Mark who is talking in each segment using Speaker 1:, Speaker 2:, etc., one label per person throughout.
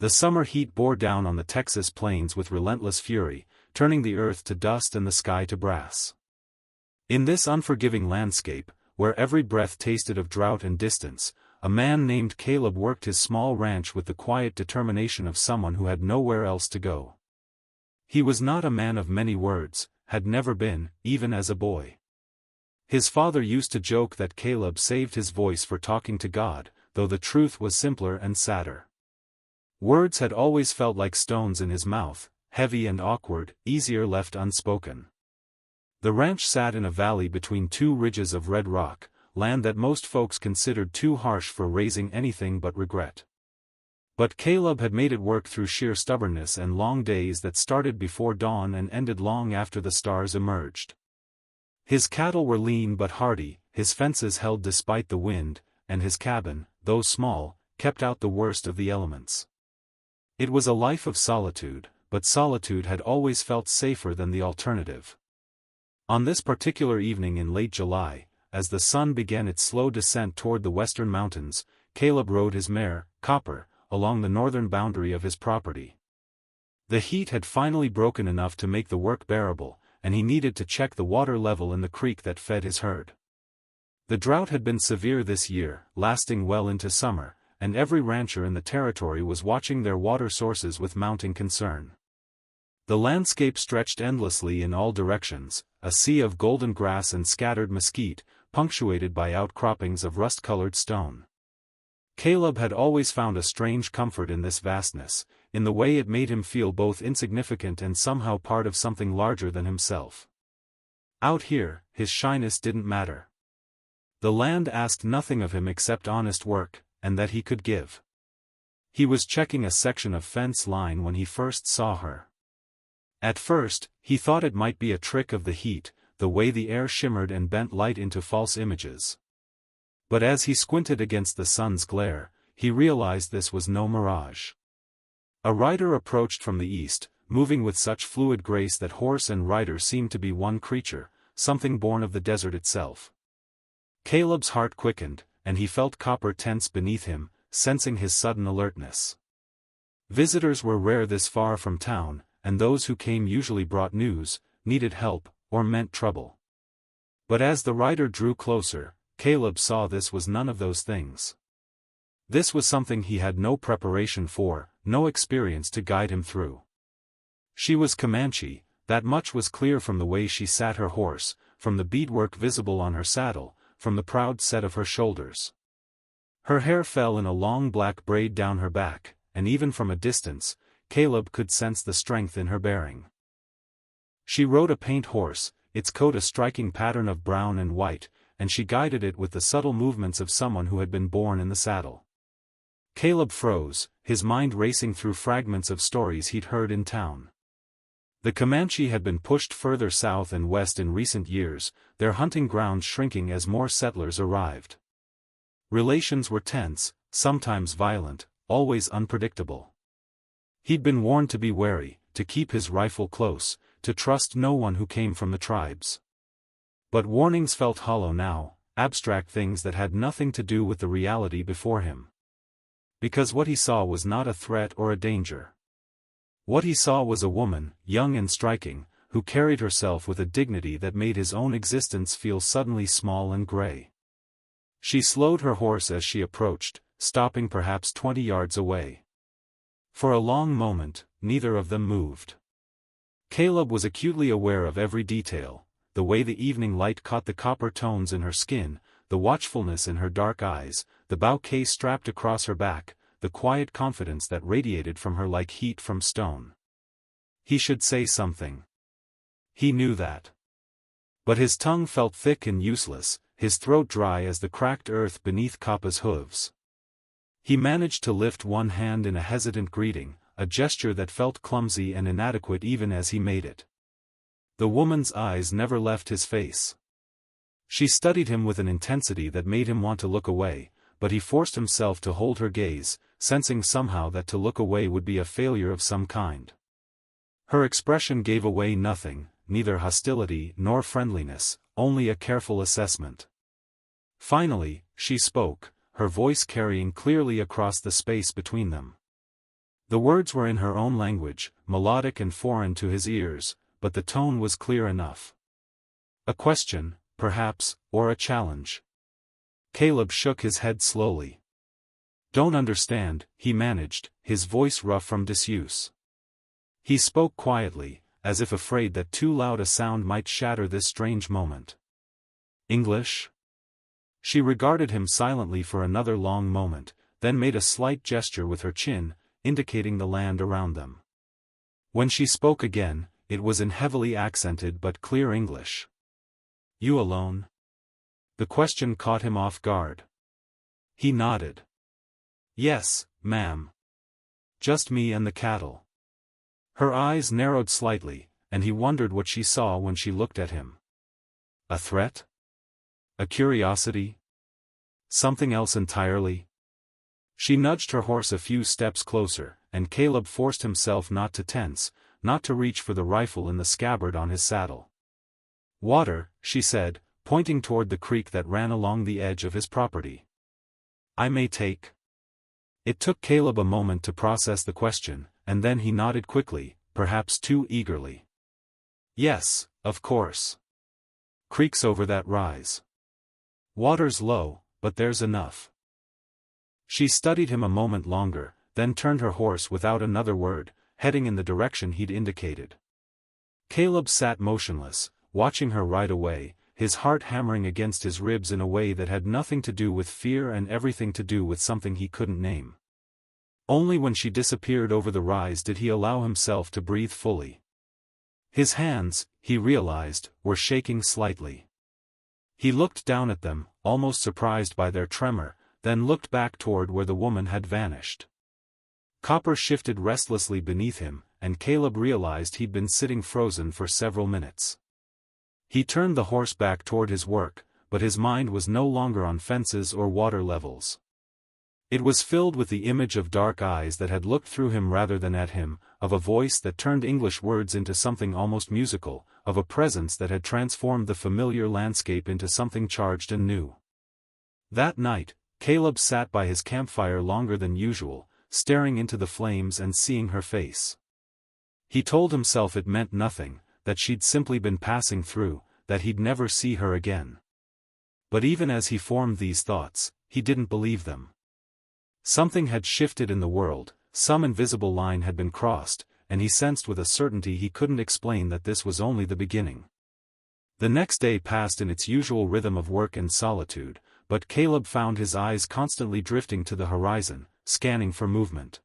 Speaker 1: The summer heat bore down on the Texas plains with relentless fury, turning the earth to dust and the sky to brass. In this unforgiving landscape, where every breath tasted of drought and distance, a man named Caleb worked his small ranch with the quiet determination of someone who had nowhere else to go. He was not a man of many words, had never been, even as a boy. His father used to joke that Caleb saved his voice for talking to God, though the truth was simpler and sadder. Words had always felt like stones in his mouth, heavy and awkward, easier left unspoken. The ranch sat in a valley between two ridges of red rock, land that most folks considered too harsh for raising anything but regret. But Caleb had made it work through sheer stubbornness and long days that started before dawn and ended long after the stars emerged. His cattle were lean but hardy, his fences held despite the wind, and his cabin, though small, kept out the worst of the elements. It was a life of solitude, but solitude had always felt safer than the alternative. On this particular evening in late July, as the sun began its slow descent toward the western mountains, Caleb rode his mare, Copper, along the northern boundary of his property. The heat had finally broken enough to make the work bearable, and he needed to check the water level in the creek that fed his herd. The drought had been severe this year, lasting well into summer, and every rancher in the territory was watching their water sources with mounting concern. The landscape stretched endlessly in all directions, a sea of golden grass and scattered mesquite, punctuated by outcroppings of rust-colored stone. Caleb had always found a strange comfort in this vastness, in the way it made him feel both insignificant and somehow part of something larger than himself. Out here, his shyness didn't matter. The land asked nothing of him except honest work, and that he could give. He was checking a section of fence line when he first saw her. At first, he thought it might be a trick of the heat, the way the air shimmered and bent light into false images. But as he squinted against the sun's glare, he realized this was no mirage. A rider approached from the east, moving with such fluid grace that horse and rider seemed to be one creature, something born of the desert itself. Caleb's heart quickened, and he felt Copper tense beneath him, sensing his sudden alertness. Visitors were rare this far from town, and those who came usually brought news, needed help, or meant trouble. But as the rider drew closer, Caleb saw this was none of those things. This was something he had no preparation for, no experience to guide him through. She was Comanche, that much was clear from the way she sat her horse, from the beadwork visible on her saddle, from the proud set of her shoulders. Her hair fell in a long black braid down her back, and even from a distance, Caleb could sense the strength in her bearing. She rode a paint horse, its coat a striking pattern of brown and white, and she guided it with the subtle movements of someone who had been born in the saddle. Caleb froze, his mind racing through fragments of stories he'd heard in town. The Comanche had been pushed further south and west in recent years, their hunting grounds shrinking as more settlers arrived. Relations were tense, sometimes violent, always unpredictable. He'd been warned to be wary, to keep his rifle close, to trust no one who came from the tribes. But warnings felt hollow now, abstract things that had nothing to do with the reality before him. Because what he saw was not a threat or a danger. What he saw was a woman, young and striking, who carried herself with a dignity that made his own existence feel suddenly small and gray. She slowed her horse as she approached, stopping perhaps 20 yards away. For a long moment, neither of them moved. Caleb was acutely aware of every detail, the way the evening light caught the copper tones in her skin, the watchfulness in her dark eyes, the bouquet strapped across her back, the quiet confidence that radiated from her like heat from stone. He should say something. He knew that. But his tongue felt thick and useless, his throat dry as the cracked earth beneath Coppa's hooves. He managed to lift one hand in a hesitant greeting, a gesture that felt clumsy and inadequate even as he made it. The woman's eyes never left his face. She studied him with an intensity that made him want to look away, but he forced himself to hold her gaze, sensing somehow that to look away would be a failure of some kind. Her expression gave away nothing, neither hostility nor friendliness, only a careful assessment. Finally, she spoke, her voice carrying clearly across the space between them. The words were in her own language, melodic and foreign to his ears, but the tone was clear enough. A question, perhaps, or a challenge. Caleb shook his head slowly. "Don't understand," he managed, his voice rough from disuse. He spoke quietly, as if afraid that too loud a sound might shatter this strange moment. "English?" She regarded him silently for another long moment, then made a slight gesture with her chin, indicating the land around them. When she spoke again, it was in heavily accented but clear English. "You alone?" The question caught him off guard. He nodded. "Yes, ma'am. Just me and the cattle." Her eyes narrowed slightly, and he wondered what she saw when she looked at him. A threat? A curiosity? Something else entirely? She nudged her horse a few steps closer, and Caleb forced himself not to tense, not to reach for the rifle in the scabbard on his saddle. "Water," she said, pointing toward the creek that ran along the edge of his property. "I may take?" It took Caleb a moment to process the question, and then he nodded quickly, perhaps too eagerly. "Yes, of course. Creek's over that rise. Water's low, but there's enough." She studied him a moment longer, then turned her horse without another word, heading in the direction he'd indicated. Caleb sat motionless, watching her ride away, his heart hammering against his ribs in a way that had nothing to do with fear and everything to do with something he couldn't name. Only when she disappeared over the rise did he allow himself to breathe fully. His hands, he realized, were shaking slightly. He looked down at them, almost surprised by their tremor, then looked back toward where the woman had vanished. Copper shifted restlessly beneath him, and Caleb realized he'd been sitting frozen for several minutes. He turned the horse back toward his work, but his mind was no longer on fences or water levels. It was filled with the image of dark eyes that had looked through him rather than at him, of a voice that turned English words into something almost musical, of a presence that had transformed the familiar landscape into something charged and new. That night, Caleb sat by his campfire longer than usual, staring into the flames and seeing her face. He told himself it meant nothing, that she'd simply been passing through, that he'd never see her again. But even as he formed these thoughts, he didn't believe them. Something had shifted in the world, some invisible line had been crossed, and he sensed with a certainty he couldn't explain that this was only the beginning. The next day passed in its usual rhythm of work and solitude, but Caleb found his eyes constantly drifting to the horizon, scanning for movement.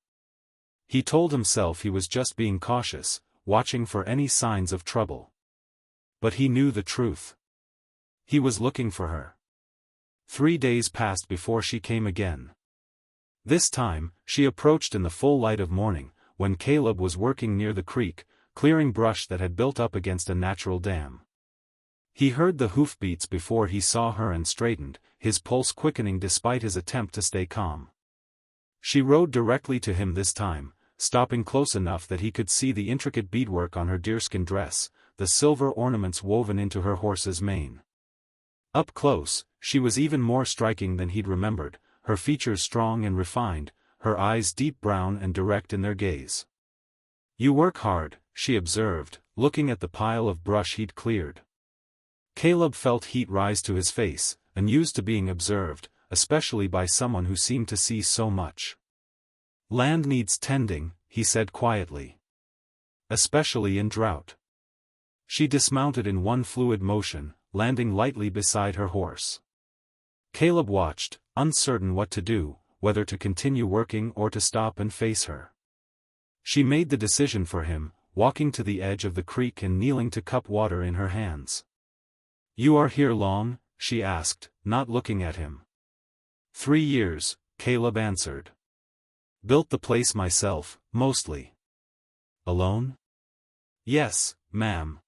Speaker 1: He told himself he was just being cautious, watching for any signs of trouble. But he knew the truth. He was looking for her. 3 days passed before she came again. This time, she approached in the full light of morning, when Caleb was working near the creek, clearing brush that had built up against a natural dam. He heard the hoofbeats before he saw her and straightened, his pulse quickening despite his attempt to stay calm. She rode directly to him this time, stopping close enough that he could see the intricate beadwork on her deerskin dress, the silver ornaments woven into her horse's mane. Up close, she was even more striking than he'd remembered, her features strong and refined, her eyes deep brown and direct in their gaze. "You work hard," she observed, looking at the pile of brush he'd cleared. Caleb felt heat rise to his face, unused to being observed, especially by someone who seemed to see so much. "Land needs tending," he said quietly. "Especially in drought." She dismounted in one fluid motion, landing lightly beside her horse. Caleb watched, uncertain what to do, whether to continue working or to stop and face her. She made the decision for him, walking to the edge of the creek and kneeling to cup water in her hands. "You are here long?" she asked, not looking at him. 3 years, Caleb answered. "Built the place myself, mostly." "Alone?" "Yes, ma'am."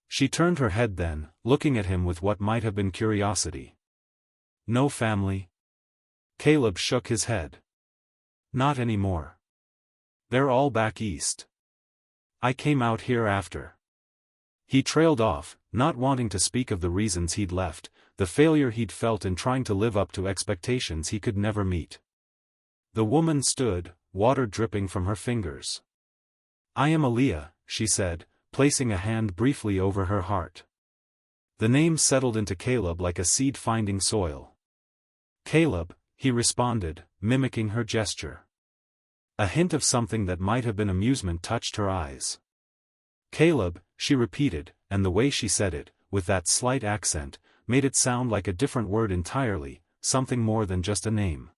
Speaker 1: She turned her head then, looking at him with what might have been curiosity. "No family?" Caleb shook his head. "Not anymore. They're all back east. I came out here after." He trailed off, not wanting to speak of the reasons he'd left, the failure he'd felt in trying to live up to expectations he could never meet. The woman stood, water dripping from her fingers. "I am Aaliyah," she said, placing a hand briefly over her heart. The name settled into Caleb like a seed finding soil. "Caleb," he responded, mimicking her gesture. A hint of something that might have been amusement touched her eyes. "Caleb," she repeated, and the way she said it, with that slight accent, made it sound like a different word entirely, something more than just a name.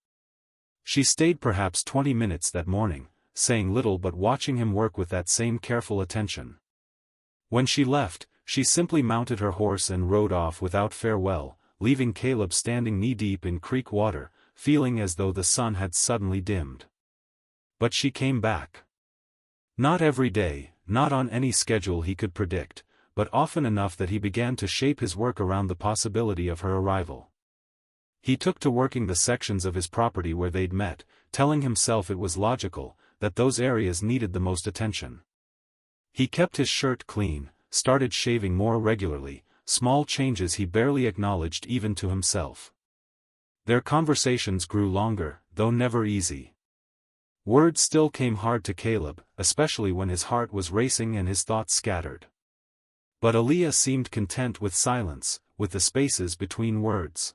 Speaker 1: She stayed perhaps 20 minutes that morning, saying little but watching him work with that same careful attention. When she left, she simply mounted her horse and rode off without farewell, leaving Caleb standing knee-deep in creek water, feeling as though the sun had suddenly dimmed. But she came back. Not every day, not on any schedule he could predict, but often enough that he began to shape his work around the possibility of her arrival. He took to working the sections of his property where they'd met, telling himself it was logical, that those areas needed the most attention. He kept his shirt clean, started shaving more regularly, small changes he barely acknowledged even to himself. Their conversations grew longer, though never easy. Words still came hard to Caleb, especially when his heart was racing and his thoughts scattered. But Aaliyah seemed content with silence, with the spaces between words.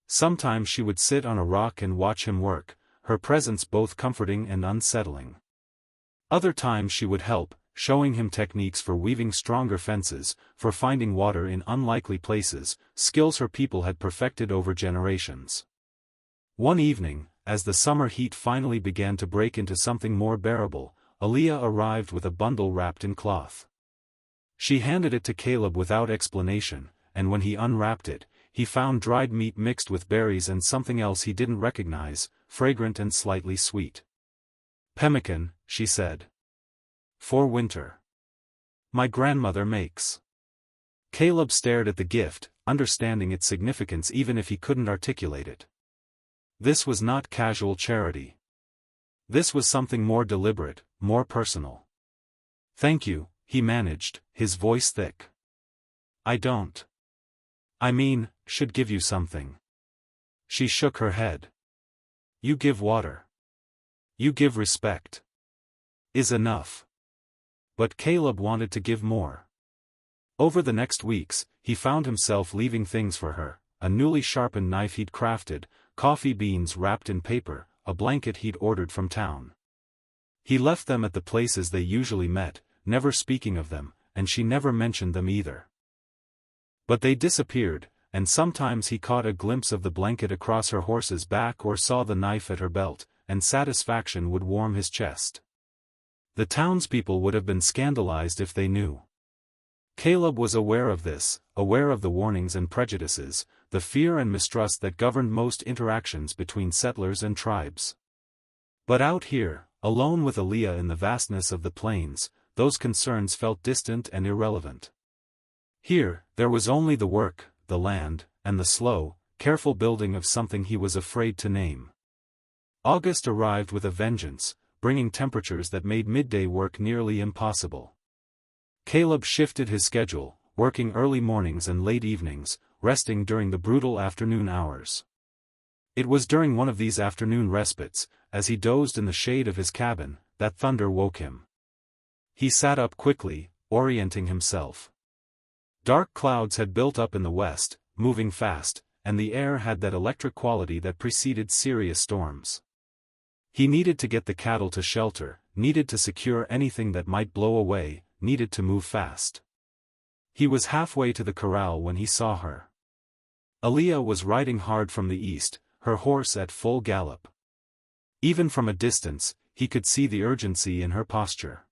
Speaker 1: Sometimes she would sit on a rock and watch him work, her presence both comforting and unsettling. Other times she would help, showing him techniques for weaving stronger fences, for finding water in unlikely places, skills her people had perfected over generations. One evening, as the summer heat finally began to break into something more bearable, Aaliyah arrived with a bundle wrapped in cloth. She handed it to Caleb without explanation, and when he unwrapped it, he found dried meat mixed with berries and something else he didn't recognize, fragrant and slightly sweet. "Pemmican," she said. "For winter. My grandmother makes." Caleb stared at the gift, understanding its significance even if he couldn't articulate it. This was not casual charity. This was something more deliberate, more personal. "Thank you," he managed, his voice thick. "I don't. I mean, should give you something." She shook her head. "You give water. You give respect. Is enough." But Caleb wanted to give more. Over the next weeks, he found himself leaving things for her, a newly sharpened knife he'd crafted, coffee beans wrapped in paper, a blanket he'd ordered from town. He left them at the places they usually met, never speaking of them, and she never mentioned them either. But they disappeared, and sometimes he caught a glimpse of the blanket across her horse's back or saw the knife at her belt, and satisfaction would warm his chest. The townspeople would have been scandalized if they knew. Caleb was aware of this, aware of the warnings and prejudices, the fear and mistrust that governed most interactions between settlers and tribes. But out here, alone with Aaliyah in the vastness of the plains, those concerns felt distant and irrelevant. Here, there was only the work, the land, and the slow, careful building of something he was afraid to name. August arrived with a vengeance, bringing temperatures that made midday work nearly impossible. Caleb shifted his schedule, working early mornings and late evenings, resting during the brutal afternoon hours. It was during one of these afternoon respites, as he dozed in the shade of his cabin, that thunder woke him. He sat up quickly, orienting himself. Dark clouds had built up in the west, moving fast, and the air had that electric quality that preceded serious storms. He needed to get the cattle to shelter, needed to secure anything that might blow away, needed to move fast. He was halfway to the corral when he saw her. Aaliyah was riding hard from the east, her horse at full gallop. Even from a distance, he could see the urgency in her posture.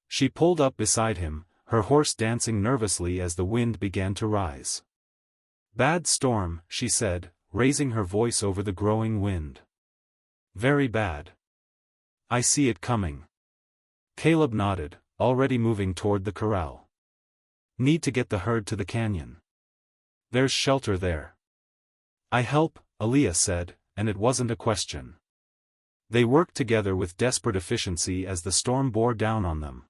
Speaker 1: She pulled up beside him, her horse dancing nervously as the wind began to rise. "Bad storm," she said, raising her voice over the growing wind. "Very bad. I see it coming." Caleb nodded, already moving toward the corral. "Need to get the herd to the canyon. There's shelter there." "I help," Aaliyah said, and it wasn't a question. They worked together with desperate efficiency as the storm bore down on them.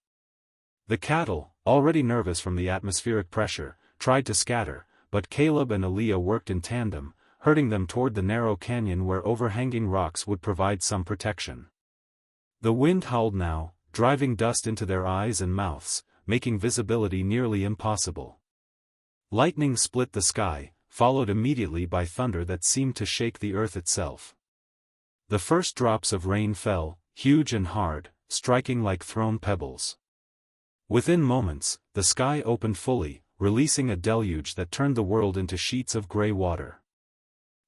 Speaker 1: The cattle, already nervous from the atmospheric pressure, tried to scatter, but Caleb and Aaliyah worked in tandem, herding them toward the narrow canyon where overhanging rocks would provide some protection. The wind howled now, driving dust into their eyes and mouths, making visibility nearly impossible. Lightning split the sky, followed immediately by thunder that seemed to shake the earth itself. The first drops of rain fell, huge and hard, striking like thrown pebbles. Within moments, the sky opened fully, releasing a deluge that turned the world into sheets of gray water.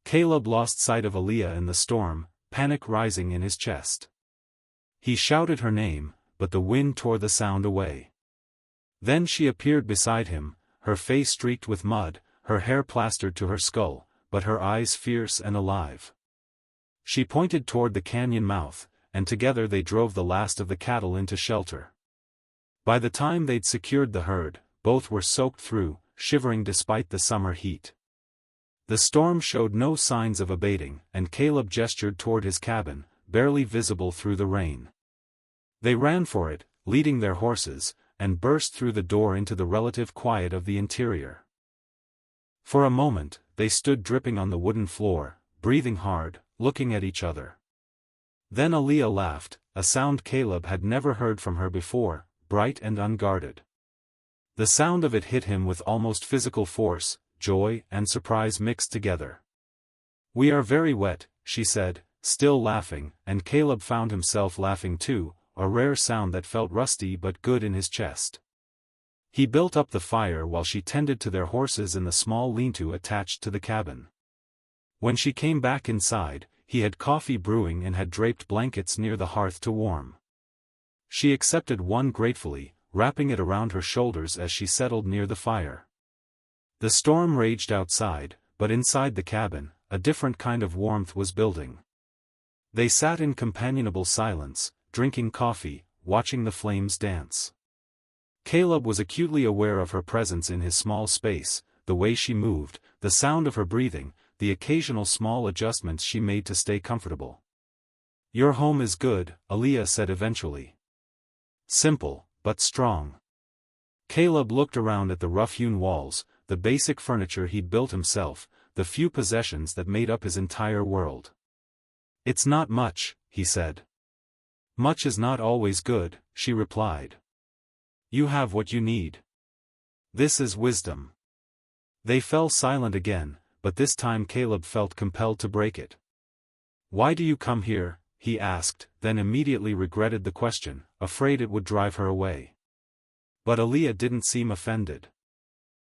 Speaker 1: Caleb lost sight of Aaliyah in the storm, panic rising in his chest. He shouted her name, but the wind tore the sound away. Then she appeared beside him, her face streaked with mud, her hair plastered to her skull, but her eyes fierce and alive. She pointed toward the canyon mouth, and together they drove the last of the cattle into shelter. By the time they'd secured the herd, both were soaked through, shivering despite the summer heat. The storm showed no signs of abating, and Caleb gestured toward his cabin, barely visible through the rain. They ran for it, leading their horses, and burst through the door into the relative quiet of the interior. For a moment, they stood dripping on the wooden floor, breathing hard, looking at each other. Then Aaliyah laughed, a sound Caleb had never heard from her before, bright and unguarded. The sound of it hit him with almost physical force, joy and surprise mixed together. "We are very wet," she said, still laughing, and Caleb found himself laughing too, a rare sound that felt rusty but good in his chest. He built up the fire while she tended to their horses in the small lean-to attached to the cabin. When she came back inside, he had coffee brewing and had draped blankets near the hearth to warm. She accepted one gratefully, wrapping it around her shoulders as she settled near the fire. The storm raged outside, but inside the cabin, a different kind of warmth was building. They sat in companionable silence, drinking coffee, watching the flames dance. Caleb was acutely aware of her presence in his small space, the way she moved, the sound of her breathing, the occasional small adjustments she made to stay comfortable. "Your home is good," Aaliyah said eventually. "Simple, but strong." Caleb looked around at the rough-hewn walls, the basic furniture he'd built himself, the few possessions that made up his entire world. "It's not much," he said. "Much is not always good," she replied. "You have what you need. This is wisdom." They fell silent again, but this time Caleb felt compelled to break it. "Why do you come here?" he asked, then immediately regretted the question, afraid it would drive her away. But Aaliyah didn't seem offended.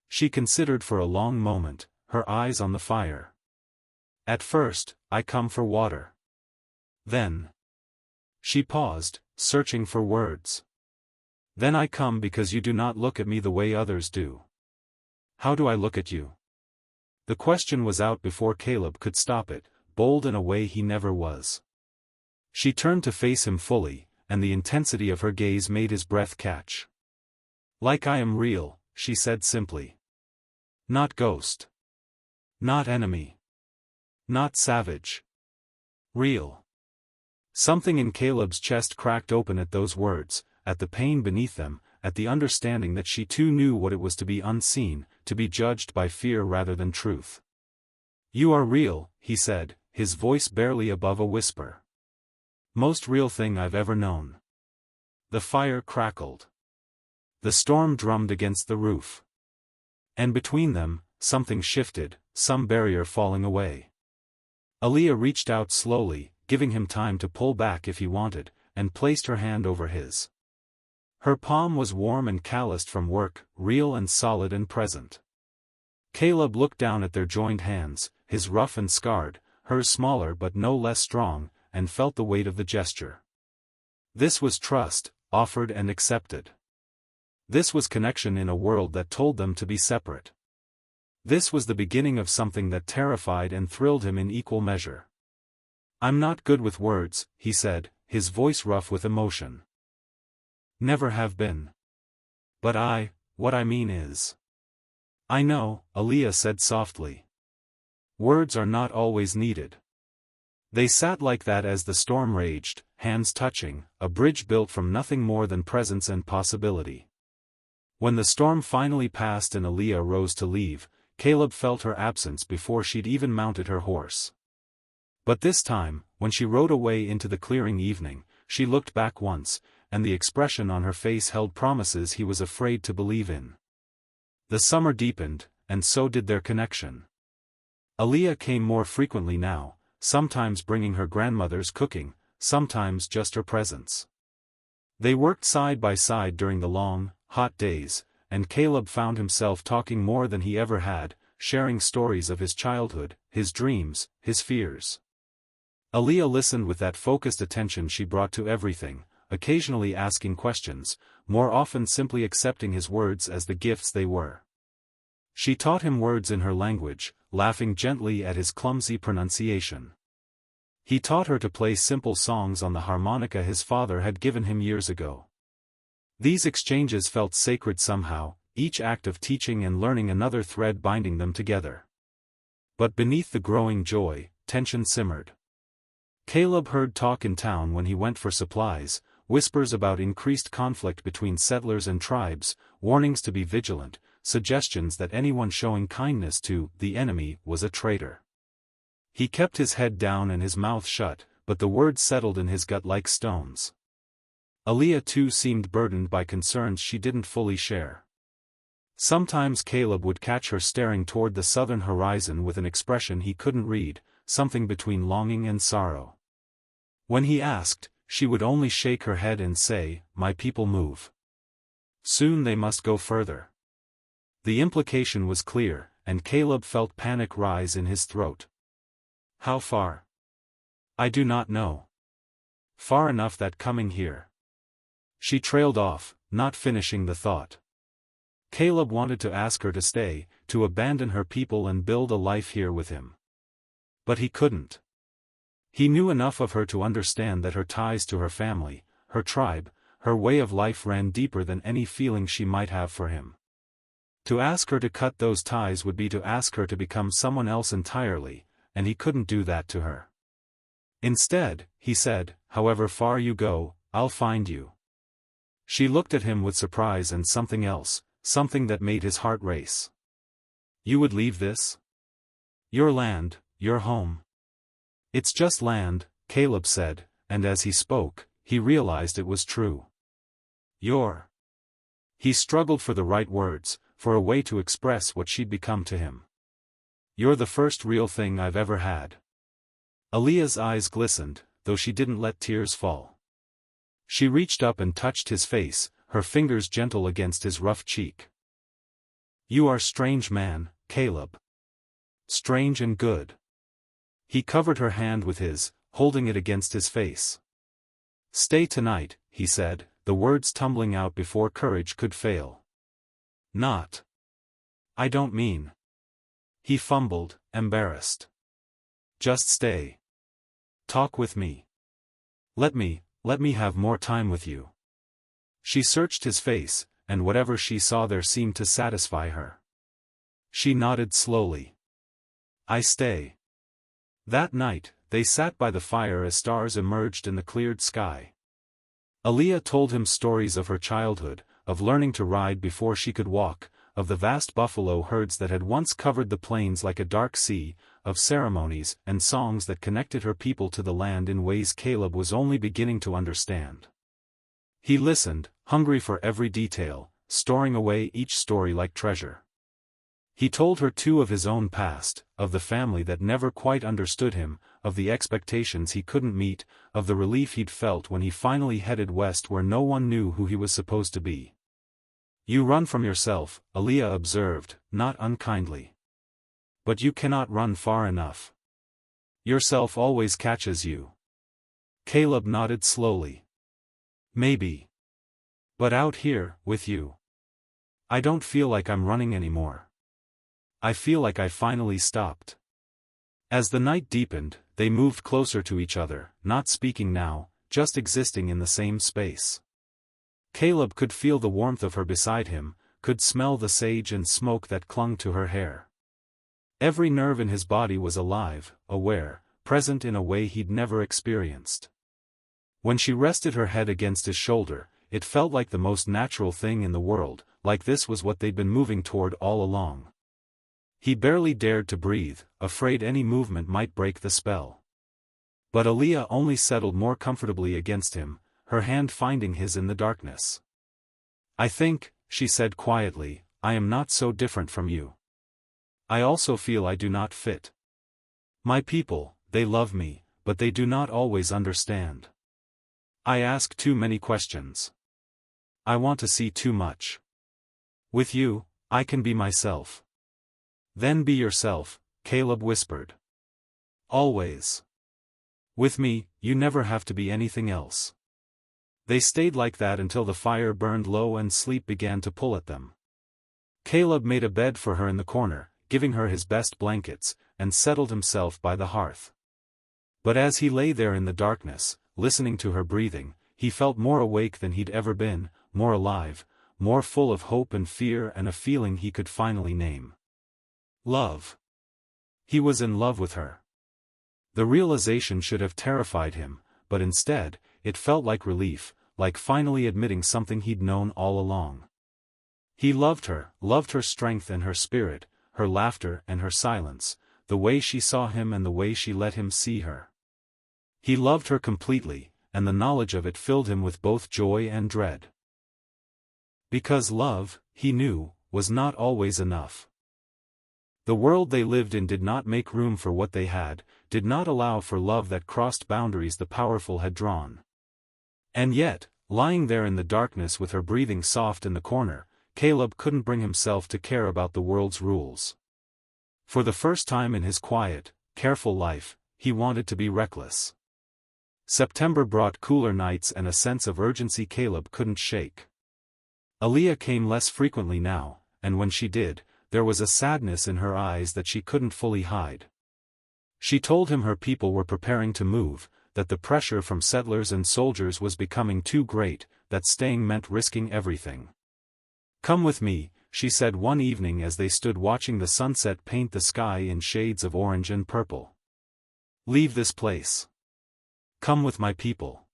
Speaker 1: She considered for a long moment, her eyes on the fire. "At first, I come for water. Then..." She paused, searching for words. "Then I come because you do not look at me the way others do." "How do I look at you?" The question was out before Caleb could stop it, bold in a way he never was. She turned to face him fully, and the intensity of her gaze made his breath catch. "Like I am real," she said simply. "Not ghost. Not enemy. Not savage. Real." Something in Caleb's chest cracked open at those words, at the pain beneath them, at the understanding that she too knew what it was to be unseen, to be judged by fear rather than truth. "You are real," he said, his voice barely above a whisper. "Most real thing I've ever known." The fire crackled. The storm drummed against the roof. And between them, something shifted, some barrier falling away. Aaliyah reached out slowly, giving him time to pull back if he wanted, and placed her hand over his. Her palm was warm and calloused from work, real and solid and present. Caleb looked down at their joined hands, his rough and scarred, hers smaller but no less strong, and felt the weight of the gesture. This was trust, offered and accepted. This was connection in a world that told them to be separate. This was the beginning of something that terrified and thrilled him in equal measure. "I'm not good with words," he said, his voice rough with emotion. "Never have been. But what I mean is..." "I know," Aaliyah said softly. "Words are not always needed." They sat like that as the storm raged, hands touching, a bridge built from nothing more than presence and possibility. When the storm finally passed and Aaliyah rose to leave, Caleb felt her absence before she'd even mounted her horse. But this time, when she rode away into the clearing evening, she looked back once, and the expression on her face held promises he was afraid to believe in. The summer deepened, and so did their connection. Aaliyah came more frequently now, sometimes bringing her grandmother's cooking, sometimes just her presence. They worked side by side during the long, hot days, and Caleb found himself talking more than he ever had, sharing stories of his childhood, his dreams, his fears. Aaliyah listened with that focused attention she brought to everything, occasionally asking questions, more often simply accepting his words as the gifts they were. She taught him words in her language, laughing gently at his clumsy pronunciation. He taught her to play simple songs on the harmonica his father had given him years ago. These exchanges felt sacred somehow, each act of teaching and learning another thread binding them together. But beneath the growing joy, tension simmered. Caleb heard talk in town when he went for supplies, whispers about increased conflict between settlers and tribes, warnings to be vigilant, suggestions that anyone showing kindness to the enemy was a traitor. He kept his head down and his mouth shut, but the words settled in his gut like stones. Aaliyah too seemed burdened by concerns she didn't fully share. Sometimes Caleb would catch her staring toward the southern horizon with an expression he couldn't read, something between longing and sorrow. When he asked, she would only shake her head and say, "My people move. Soon they must go further." The implication was clear, and Caleb felt panic rise in his throat. "How far?" "I do not know. Far enough that coming here." She trailed off, not finishing the thought. Caleb wanted to ask her to stay, to abandon her people and build a life here with him. But he couldn't. He knew enough of her to understand that her ties to her family, her tribe, her way of life ran deeper than any feeling she might have for him. To ask her to cut those ties would be to ask her to become someone else entirely, and he couldn't do that to her. Instead, he said, "However far you go, I'll find you." She looked at him with surprise and something else, something that made his heart race. "You would leave this? Your land, your home?" "It's just land," Caleb said, and as he spoke, he realized it was true. "Your..." He struggled for the right words, for a way to express what she'd become to him. "You're the first real thing I've ever had." Aaliyah's eyes glistened, though she didn't let tears fall. She reached up and touched his face, her fingers gentle against his rough cheek. "You are strange man, Caleb. Strange and good." He covered her hand with his, holding it against his face. "Stay tonight," he said, the words tumbling out before courage could fail. "Not. I don't mean." He fumbled, embarrassed. "Just stay. Talk with me. Let me have more time with you." She searched his face, and whatever she saw there seemed to satisfy her. She nodded slowly. "I stay." That night, they sat by the fire as stars emerged in the cleared sky. Aaliyah told him stories of her childhood, of learning to ride before she could walk, of the vast buffalo herds that had once covered the plains like a dark sea, of ceremonies and songs that connected her people to the land in ways Caleb was only beginning to understand. He listened, hungry for every detail, storing away each story like treasure. He told her too of his own past, of the family that never quite understood him, of the expectations he couldn't meet, of the relief he'd felt when he finally headed west where no one knew who he was supposed to be. "You run from yourself," Aaliyah observed, not unkindly. "But you cannot run far enough. Yourself always catches you." Caleb nodded slowly. "Maybe. But out here, with you, I don't feel like I'm running anymore. I feel like I finally stopped." As the night deepened, they moved closer to each other, not speaking now, just existing in the same space. Caleb could feel the warmth of her beside him, could smell the sage and smoke that clung to her hair. Every nerve in his body was alive, aware, present in a way he'd never experienced. When she rested her head against his shoulder, it felt like the most natural thing in the world, like this was what they'd been moving toward all along. He barely dared to breathe, afraid any movement might break the spell. But Aaliyah only settled more comfortably against him, her hand finding his in the darkness. "I think," she said quietly, "I am not so different from you. I also feel I do not fit. My people, they love me, but they do not always understand. I ask too many questions. I want to see too much. With you, I can be myself." "Then be yourself," Caleb whispered. "Always. With me, you never have to be anything else." They stayed like that until the fire burned low and sleep began to pull at them. Caleb made a bed for her in the corner, giving her his best blankets, and settled himself by the hearth. But as he lay there in the darkness, listening to her breathing, he felt more awake than he'd ever been, more alive, more full of hope and fear and a feeling he could finally name. Love. He was in love with her. The realization should have terrified him, but instead, it felt like relief, like finally admitting something he'd known all along. He loved her strength and her spirit, her laughter and her silence, the way she saw him and the way she let him see her. He loved her completely, and the knowledge of it filled him with both joy and dread. Because love, he knew, was not always enough. The world they lived in did not make room for what they had, did not allow for love that crossed boundaries the powerful had drawn. And yet, lying there in the darkness with her breathing soft in the corner, Caleb couldn't bring himself to care about the world's rules. For the first time in his quiet, careful life, he wanted to be reckless. September brought cooler nights and a sense of urgency Caleb couldn't shake. Aaliyah came less frequently now, and when she did, there was a sadness in her eyes that she couldn't fully hide. She told him her people were preparing to move, that the pressure from settlers and soldiers was becoming too great, that staying meant risking everything. "Come with me," she said one evening as they stood watching the sunset paint the sky in shades of orange and purple. "Leave this place. Come with my people."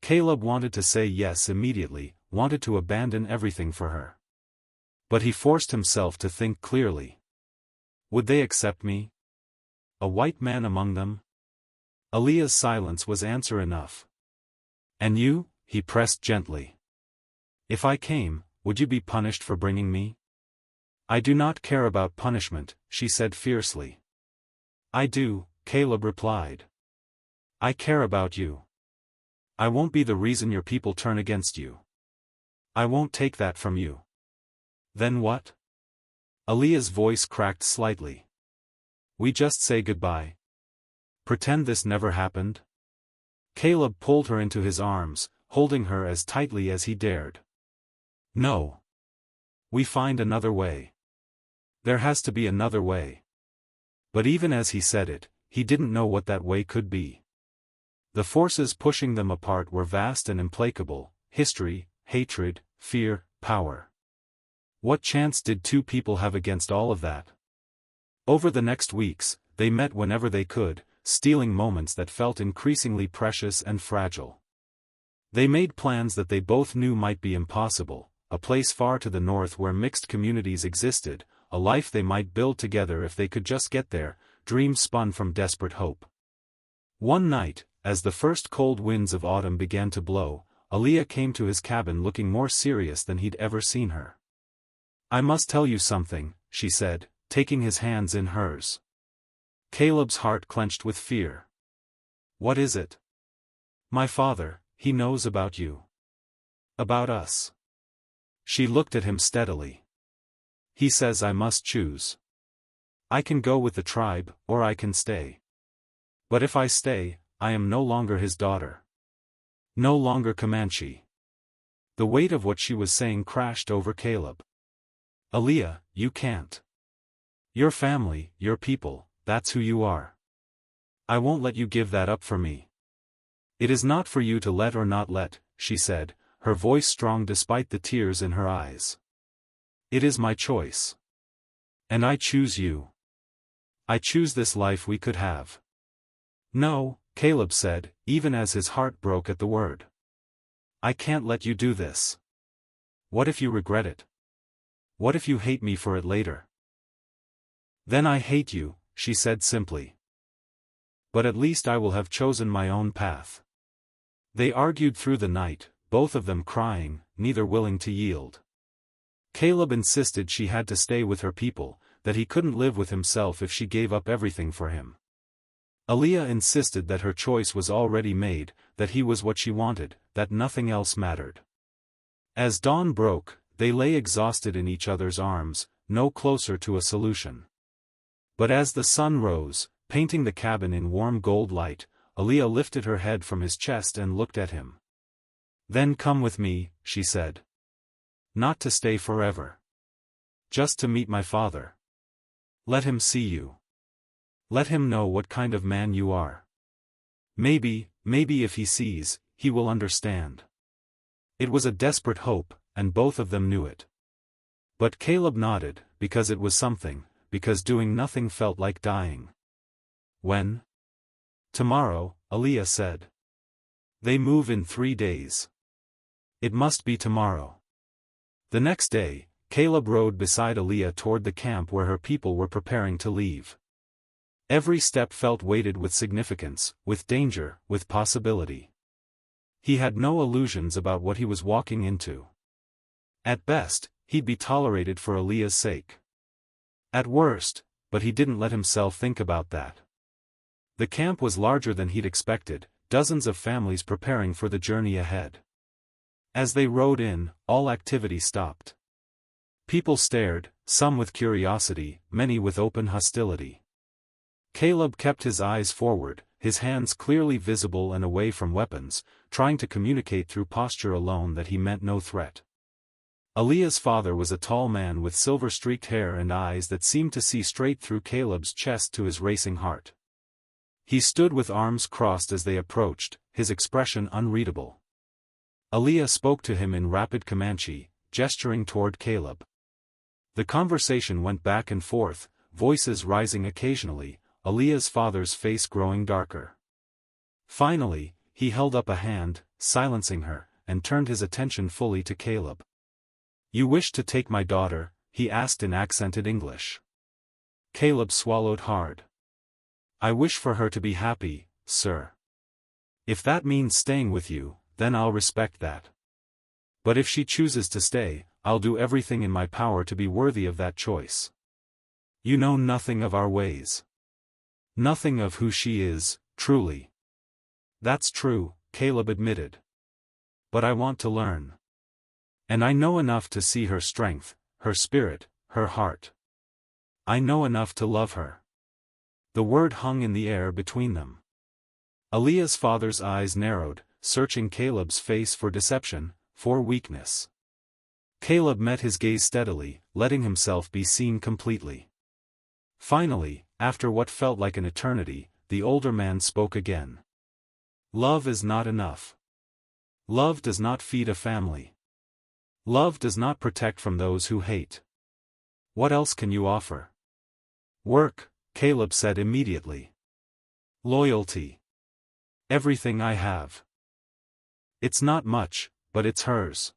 Speaker 1: Caleb wanted to say yes immediately, wanted to abandon everything for her. But he forced himself to think clearly. Would they accept me? A white man among them? Aaliyah's silence was answer enough. "And you?" he pressed gently. "If I came, would you be punished for bringing me?" "I do not care about punishment," she said fiercely. "I do," Caleb replied. "I care about you. I won't be the reason your people turn against you. I won't take that from you." "Then what?" Aaliyah's voice cracked slightly. "We just say goodbye. Pretend this never happened?" Caleb pulled her into his arms, holding her as tightly as he dared. "No. We find another way. There has to be another way." But even as he said it, he didn't know what that way could be. The forces pushing them apart were vast and implacable: history, hatred, fear, power. What chance did two people have against all of that? Over the next weeks, they met whenever they could, stealing moments that felt increasingly precious and fragile. They made plans that they both knew might be impossible: a place far to the north where mixed communities existed, a life they might build together if they could just get there, dreams spun from desperate hope. One night, as the first cold winds of autumn began to blow, Aaliyah came to his cabin looking more serious than he'd ever seen her. "I must tell you something," she said, taking his hands in hers. Caleb's heart clenched with fear. "What is it?" "My father, he knows about you. About us." She looked at him steadily. "He says I must choose. I can go with the tribe, or I can stay. But if I stay, I am no longer his daughter. No longer Comanche." The weight of what she was saying crashed over Caleb. "Aaliyah, you can't. Your family, your people, that's who you are. I won't let you give that up for me." "It is not for you to let or not let," she said, her voice strong despite the tears in her eyes. "It is my choice. And I choose you. I choose this life we could have." "No," Caleb said, even as his heart broke at the word. "I can't let you do this. What if you regret it? What if you hate me for it later?" "Then I hate you," she said simply. But at least I will have chosen my own path. They argued through the night, both of them crying, neither willing to yield. Caleb insisted she had to stay with her people, that he couldn't live with himself if she gave up everything for him. Aaliyah insisted that her choice was already made, that he was what she wanted, that nothing else mattered. As dawn broke, they lay exhausted in each other's arms, no closer to a solution. But as the sun rose, painting the cabin in warm gold light, Aaliyah lifted her head from his chest and looked at him. "Then come with me," she said. "Not to stay forever. Just to meet my father. Let him see you. Let him know what kind of man you are. Maybe if he sees, he will understand." It was a desperate hope, and both of them knew it. But Caleb nodded, because it was something, because doing nothing felt like dying. "When?" "Tomorrow," Aaliyah said. "They move in 3 days. It must be tomorrow." The next day, Caleb rode beside Aaliyah toward the camp where her people were preparing to leave. Every step felt weighted with significance, with danger, with possibility. He had no illusions about what he was walking into. At best, he'd be tolerated for Aaliyah's sake. At worst, but he didn't let himself think about that. The camp was larger than he'd expected, dozens of families preparing for the journey ahead. As they rode in, all activity stopped. People stared, some with curiosity, many with open hostility. Caleb kept his eyes forward, his hands clearly visible and away from weapons, trying to communicate through posture alone that he meant no threat. Aaliyah's father was a tall man with silver-streaked hair and eyes that seemed to see straight through Caleb's chest to his racing heart. He stood with arms crossed as they approached, his expression unreadable. Aaliyah spoke to him in rapid Comanche, gesturing toward Caleb. The conversation went back and forth, voices rising occasionally, Aaliyah's father's face growing darker. Finally, he held up a hand, silencing her, and turned his attention fully to Caleb. "You wish to take my daughter?" he asked in accented English. Caleb swallowed hard. "I wish for her to be happy, sir. If that means staying with you, then I'll respect that. But if she chooses to stay, I'll do everything in my power to be worthy of that choice. You know nothing of our ways. Nothing of who she is, truly." "That's true," Caleb admitted. "But I want to learn. And I know enough to see her strength, her spirit, her heart. I know enough to love her." The word hung in the air between them. Aaliyah's father's eyes narrowed, searching Caleb's face for deception, for weakness. Caleb met his gaze steadily, letting himself be seen completely. Finally, after what felt like an eternity, the older man spoke again. "Love is not enough. Love does not feed a family. Love does not protect from those who hate. What else can you offer?" "Work," Caleb said immediately. "Loyalty. Everything I have. It's not much, but it's hers.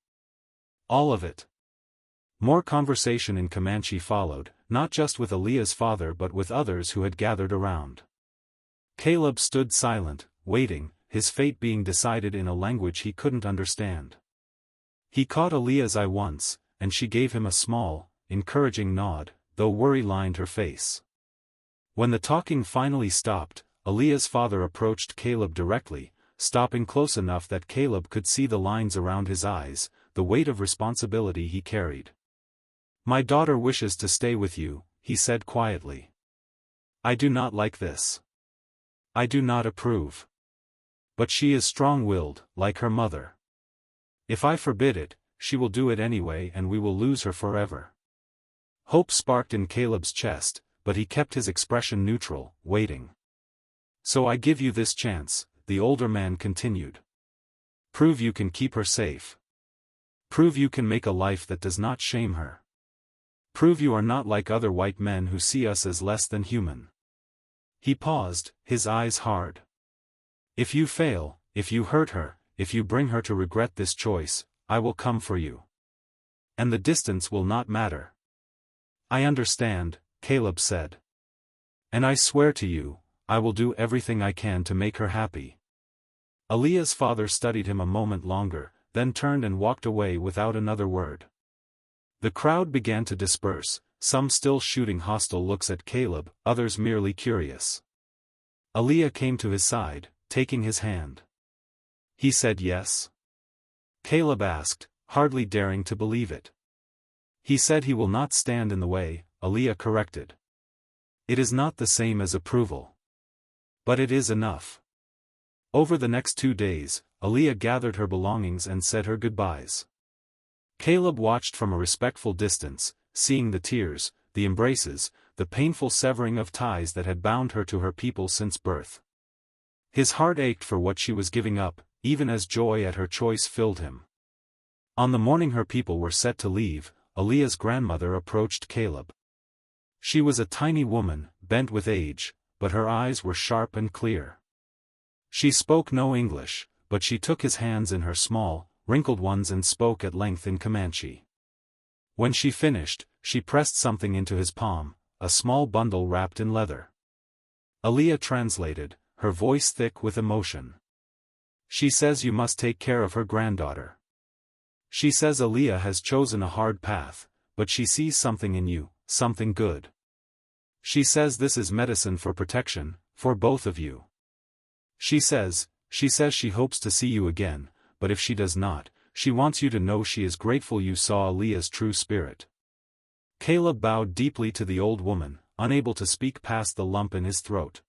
Speaker 1: All of it." More conversation in Comanche followed, not just with Aaliyah's father but with others who had gathered around. Caleb stood silent, waiting, his fate being decided in a language he couldn't understand. He caught Aaliyah's eye once, and she gave him a small, encouraging nod, though worry lined her face. When the talking finally stopped, Aaliyah's father approached Caleb directly, stopping close enough that Caleb could see the lines around his eyes, the weight of responsibility he carried. "My daughter wishes to stay with you," he said quietly. "I do not like this. I do not approve. But she is strong-willed, like her mother. If I forbid it, she will do it anyway and we will lose her forever." Hope sparked in Caleb's chest, but he kept his expression neutral, waiting. "So I give you this chance," the older man continued. "Prove you can keep her safe. Prove you can make a life that does not shame her. Prove you are not like other white men who see us as less than human." He paused, his eyes hard. "If you fail, if you hurt her, if you bring her to regret this choice, I will come for you. And the distance will not matter." "I understand," Caleb said. "And I swear to you, I will do everything I can to make her happy. Aaliyah's father studied him a moment longer, then turned and walked away without another word. The crowd began to disperse, some still shooting hostile looks at Caleb, others merely curious. Aaliyah came to his side, taking his hand. He said yes. Caleb asked, hardly daring to believe it. He said he will not stand in the way, Aaliyah corrected. It is not the same as approval. But it is enough. Over the next 2 days, Aaliyah gathered her belongings and said her goodbyes. Caleb watched from a respectful distance, seeing the tears, the embraces, the painful severing of ties that had bound her to her people since birth. His heart ached for what she was giving up, even as joy at her choice filled him. On the morning her people were set to leave, Aaliyah's grandmother approached Caleb. She was a tiny woman, bent with age, but her eyes were sharp and clear. She spoke no English, but she took his hands in her small, wrinkled ones and spoke at length in Comanche. When she finished, she pressed something into his palm, a small bundle wrapped in leather. Aaliyah translated, her voice thick with emotion. She says you must take care of her granddaughter. She says Aaliyah has chosen a hard path, but she sees something in you, something good. She says this is medicine for protection, for both of you. She says she hopes to see you again, but if she does not, she wants you to know she is grateful you saw Aaliyah's true spirit. Caleb bowed deeply to the old woman, unable to speak past the lump in his throat.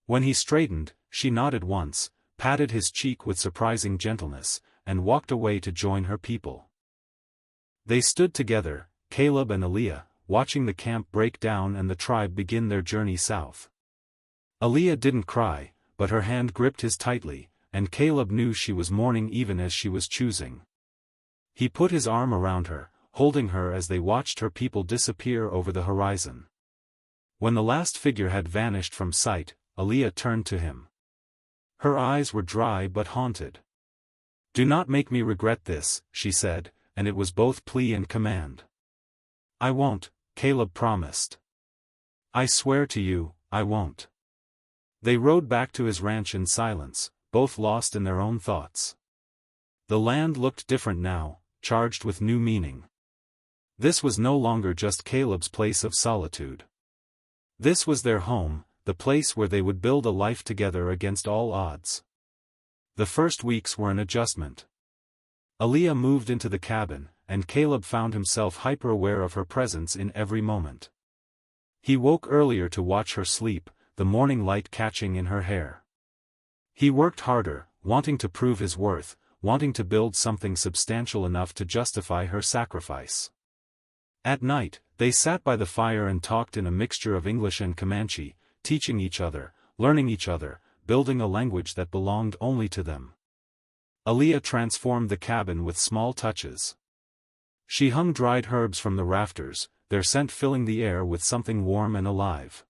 Speaker 1: When he straightened, she nodded once, patted his cheek with surprising gentleness, and walked away to join her people. They stood together, Caleb and Aaliyah, watching the camp break down and the tribe begin their journey south. Aaliyah didn't cry, but her hand gripped his tightly, and Caleb knew she was mourning even as she was choosing. He put his arm around her, holding her as they watched her people disappear over the horizon. When the last figure had vanished from sight, Aaliyah turned to him. Her eyes were dry but haunted. "Do not make me regret this," she said, and it was both plea and command. "I won't," Caleb promised. "I swear to you, I won't." They rode back to his ranch in silence, both lost in their own thoughts. The land looked different now, charged with new meaning. This was no longer just Caleb's place of solitude. This was their home, the place where they would build a life together against all odds. The first weeks were an adjustment. Aaliyah moved into the cabin, and Caleb found himself hyper-aware of her presence in every moment. He woke earlier to watch her sleep, the morning light catching in her hair. He worked harder, wanting to prove his worth, wanting to build something substantial enough to justify her sacrifice. At night, they sat by the fire and talked in a mixture of English and Comanche, teaching each other, learning each other, building a language that belonged only to them. Aaliyah transformed the cabin with small touches. She hung dried herbs from the rafters, their scent filling the air with something warm and alive.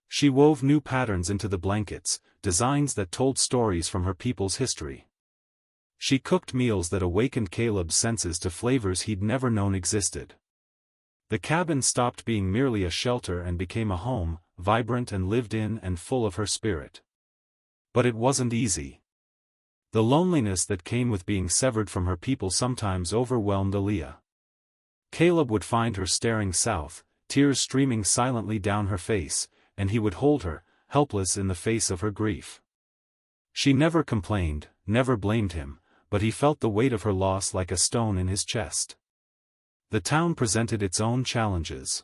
Speaker 1: She wove new patterns into the blankets, designs that told stories from her people's history. She cooked meals that awakened Caleb's senses to flavors he'd never known existed. The cabin stopped being merely a shelter and became a home, vibrant and lived in and full of her spirit. But it wasn't easy. The loneliness that came with being severed from her people sometimes overwhelmed Aaliyah. Caleb would find her staring south, tears streaming silently down her face, and he would hold her, helpless in the face of her grief. She never complained, never blamed him, but he felt the weight of her loss like a stone in his chest. The town presented its own challenges.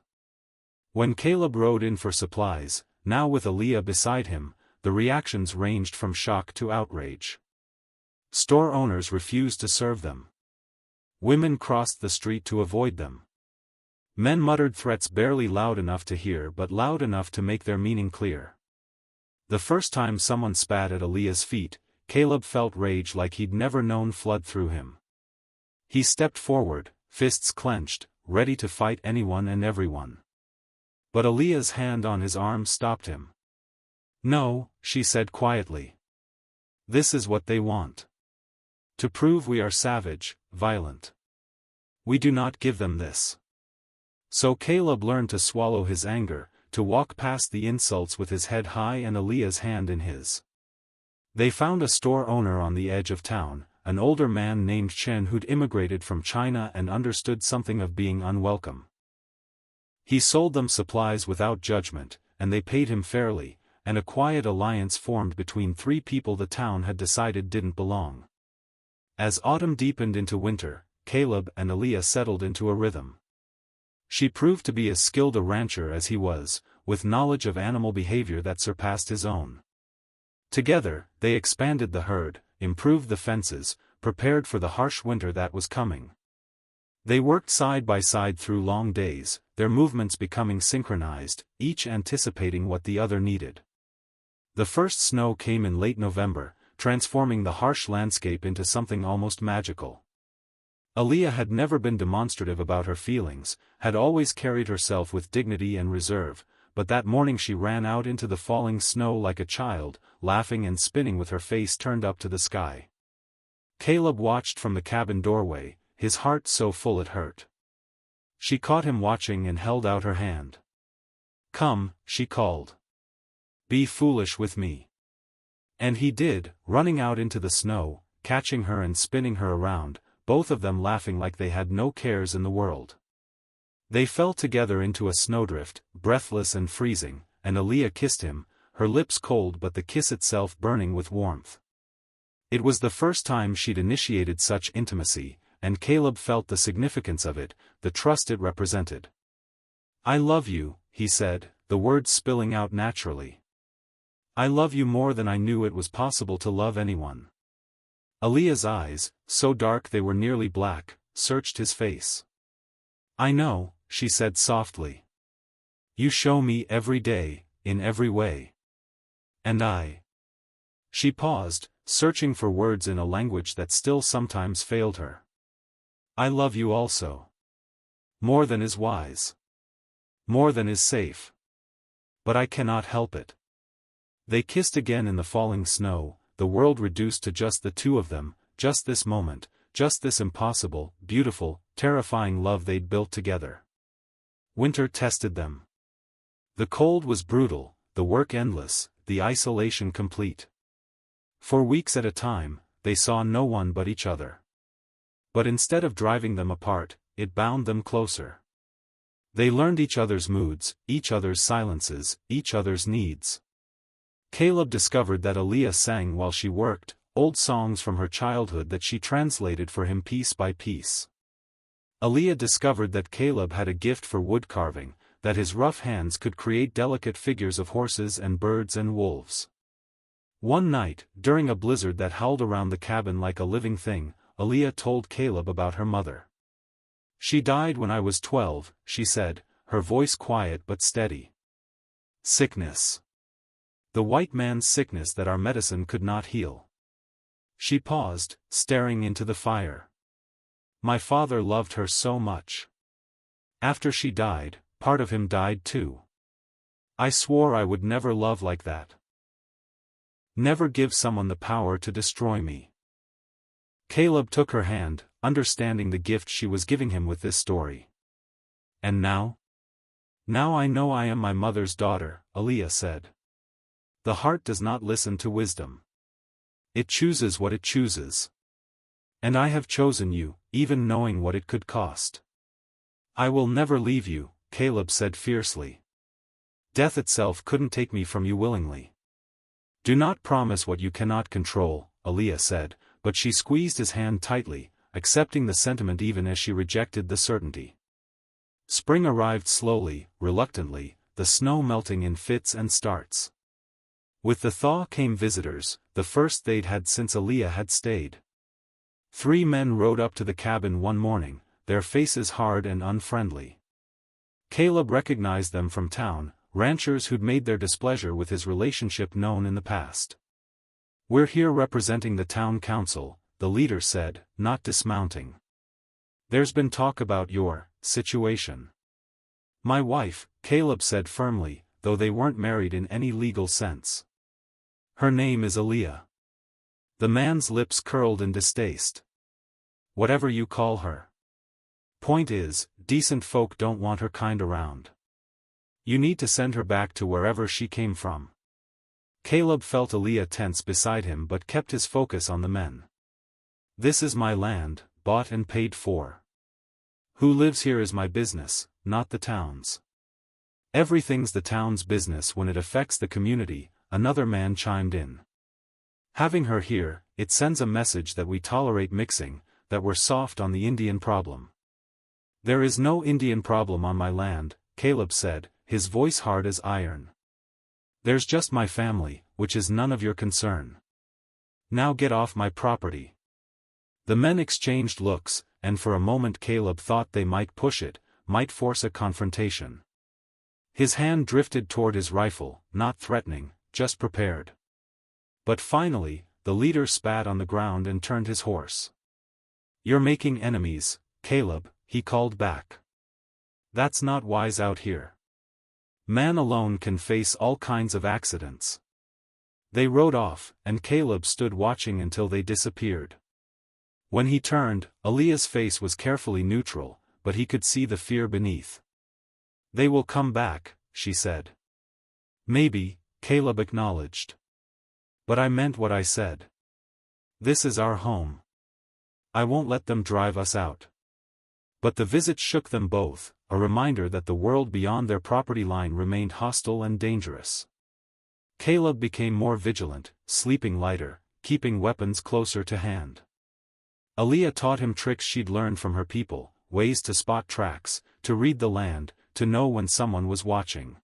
Speaker 1: When Caleb rode in for supplies, now with Aaliyah beside him, the reactions ranged from shock to outrage. Store owners refused to serve them. Women crossed the street to avoid them. Men muttered threats barely loud enough to hear but loud enough to make their meaning clear. The first time someone spat at Aaliyah's feet, Caleb felt rage like he'd never known flood through him. He stepped forward, fists clenched, ready to fight anyone and everyone. But Aaliyah's hand on his arm stopped him. "No," she said quietly. "This is what they want. To prove we are savage, violent. We do not give them this." So Caleb learned to swallow his anger, to walk past the insults with his head high and Aaliyah's hand in his. They found a store owner on the edge of town, an older man named Chen who'd immigrated from China and understood something of being unwelcome. He sold them supplies without judgment, and they paid him fairly, and a quiet alliance formed between three people the town had decided didn't belong. As autumn deepened into winter, Caleb and Aaliyah settled into a rhythm. She proved to be as skilled a rancher as he was, with knowledge of animal behavior that surpassed his own. Together, they expanded the herd, improved the fences, prepared for the harsh winter that was coming. They worked side by side through long days, their movements becoming synchronized, each anticipating what the other needed. The first snow came in late November, transforming the harsh landscape into something almost magical. Aaliyah had never been demonstrative about her feelings, had always carried herself with dignity and reserve, but that morning she ran out into the falling snow like a child, laughing and spinning with her face turned up to the sky. Caleb watched from the cabin doorway, his heart so full it hurt. She caught him watching and held out her hand. "Come," she called. "Be foolish with me." And he did, running out into the snow, catching her and spinning her around, both of them laughing like they had no cares in the world. They fell together into a snowdrift, breathless and freezing, and Aaliyah kissed him, her lips cold but the kiss itself burning with warmth. It was the first time she'd initiated such intimacy, and Caleb felt the significance of it, the trust it represented. "I love you," he said, the words spilling out naturally. "I love you more than I knew it was possible to love anyone." Aaliyah's eyes, so dark they were nearly black, searched his face. "I know," she said softly. "You show me every day, in every way. And I—" She paused, searching for words in a language that still sometimes failed her. "I love you also. More than is wise. More than is safe. But I cannot help it." They kissed again in the falling snow, the world reduced to just the two of them, just this moment, just this impossible, beautiful, terrifying love they'd built together. Winter tested them. The cold was brutal, the work endless, the isolation complete. For weeks at a time, they saw no one but each other. But instead of driving them apart, it bound them closer. They learned each other's moods, each other's silences, each other's needs. Caleb discovered that Aaliyah sang while she worked, old songs from her childhood that she translated for him piece by piece. Aaliyah discovered that Caleb had a gift for wood carving, that his rough hands could create delicate figures of horses and birds and wolves. One night, during a blizzard that howled around the cabin like a living thing, Aaliyah told Caleb about her mother. "She died when I was 12, she said, her voice quiet but steady. Sickness. The white man's sickness that our medicine could not heal." She paused, staring into the fire. "My father loved her so much. After she died, part of him died too. I swore I would never love like that. Never give someone the power to destroy me." Caleb took her hand, understanding the gift she was giving him with this story. "And now? Now I know I am my mother's daughter," Aaliyah said. "The heart does not listen to wisdom. It chooses what it chooses. And I have chosen you, even knowing what it could cost." "I will never leave you," Caleb said fiercely. "Death itself couldn't take me from you willingly." "Do not promise what you cannot control," Aaliyah said, but she squeezed his hand tightly, accepting the sentiment even as she rejected the certainty. Spring arrived slowly, reluctantly, the snow melting in fits and starts. With the thaw came visitors, the first they'd had since Aaliyah had stayed. 3 men rode up to the cabin one morning, their faces hard and unfriendly. Caleb recognized them from town, ranchers who'd made their displeasure with his relationship known in the past. "We're here representing the town council," the leader said, not dismounting. "There's been talk about your situation." "My wife," Caleb said firmly, though they weren't married in any legal sense. "Her name is Aaliyah." The man's lips curled in distaste. "Whatever you call her. Point is, decent folk don't want her kind around." You need to send her back to wherever she came from. Caleb felt Aaliyah tense beside him but kept his focus on the men. This is my land, bought and paid for. Who lives here is my business, not the town's. Everything's the town's business when it affects the community, another man chimed in. Having her here, it sends a message that we tolerate mixing, that we're soft on the Indian problem. There is no Indian problem on my land, Caleb said, his voice hard as iron. There's just my family, which is none of your concern. Now get off my property. The men exchanged looks, and for a moment Caleb thought they might push it, might force a confrontation. His hand drifted toward his rifle, not threatening, just prepared. But finally, the leader spat on the ground and turned his horse. You're making enemies, Caleb, he called back. That's not wise out here. Man alone can face all kinds of accidents. They rode off, and Caleb stood watching until they disappeared. When he turned, Aaliyah's face was carefully neutral, but he could see the fear beneath. They will come back, she said. Maybe, Caleb acknowledged. But I meant what I said. This is our home. I won't let them drive us out. But the visit shook them both, a reminder that the world beyond their property line remained hostile and dangerous. Caleb became more vigilant, sleeping lighter, keeping weapons closer to hand. Aaliyah taught him tricks she'd learned from her people, ways to spot tracks, to read the land, to know when someone was watching.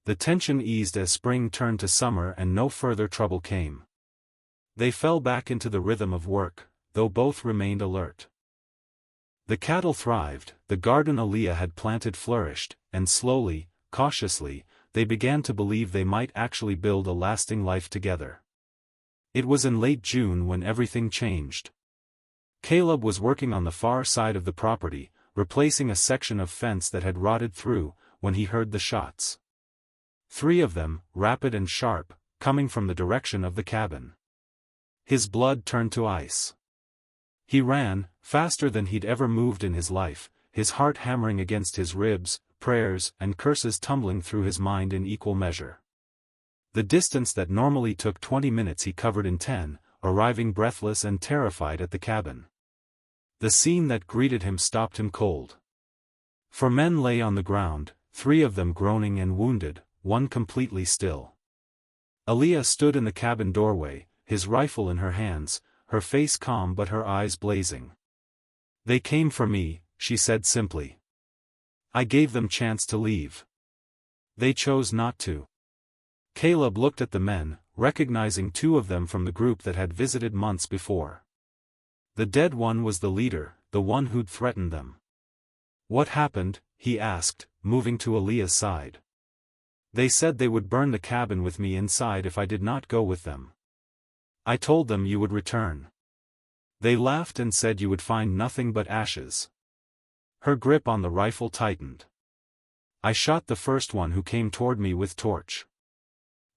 Speaker 1: The tension eased as spring turned to summer and no further trouble came. They fell back into the rhythm of work, though both remained alert. The cattle thrived, the garden Aaliyah had planted flourished, and slowly, cautiously, they began to believe they might actually build a lasting life together. It was in late June when everything changed. Caleb was working on the far side of the property, replacing a section of fence that had rotted through, when he heard the shots. 3 of them, rapid and sharp, coming from the direction of the cabin. His blood turned to ice. He ran, faster than he'd ever moved in his life, his heart hammering against his ribs, prayers and curses tumbling through his mind in equal measure. The distance that normally took 20 minutes he covered in 10, arriving breathless and terrified at the cabin. The scene that greeted him stopped him cold. 4 men lay on the ground, 3 of them groaning and wounded, 1 completely still. Aaliyah stood in the cabin doorway, his rifle in her hands, her face calm but her eyes blazing. They came for me, she said simply. I gave them chance to leave. They chose not to. Caleb looked at the men, recognizing 2 of them from the group that had visited months before. The dead one was the leader, the one who'd threatened them. What happened? He asked, moving to Aaliyah's side. They said they would burn the cabin with me inside if I did not go with them. I told them you would return. They laughed and said you would find nothing but ashes. Her grip on the rifle tightened. I shot the first one who came toward me with torch.